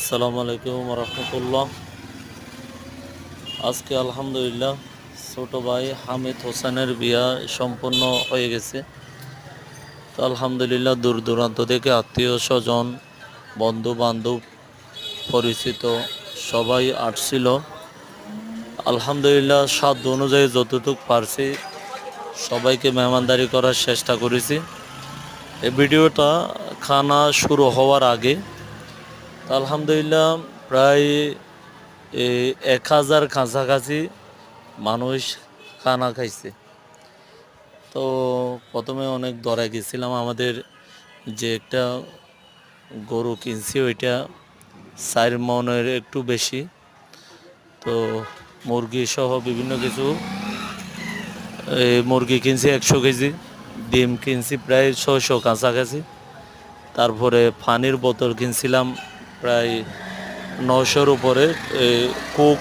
আসসালামু আলাইকুম রহমতুল্লাহ। আজকে আলহামদুলিল্লাহ ছোট ভাই হামিদ হোসেনের বিয়া সম্পন্ন হয়ে গেছে। তো আলহামদুলিল্লাহ দূর দূরান্ত থেকে আত্মীয় স্বজন, বন্ধু বান্ধব, পরিচিত সবাই আসছিল। আলহামদুলিল্লাহ সাধ্য অনুযায়ী যতটুকু পারছি সবাইকে মেহমানদারি করার চেষ্টা করেছি। এই ভিডিওটা খানা শুরু হওয়ার আগে। তো আলহামদুলিল্লাহ প্রায় 1000 কাছাকাছি মানুষ খানা খাইছে। তো প্রথমে অনেক দরায় গেছিলাম। আমাদের যে একটা গরু কিনছি ওইটা 4 মনের একটু বেশি। তো মুরগি সহ বিভিন্ন কিছু মুরগি কিনছি 100 কেজি, ডিম কিনছি প্রায় 600 কাছাকাছি। তারপরে পানির বোতল কিনছিলাম প্রায় 900-র উপরে, কোক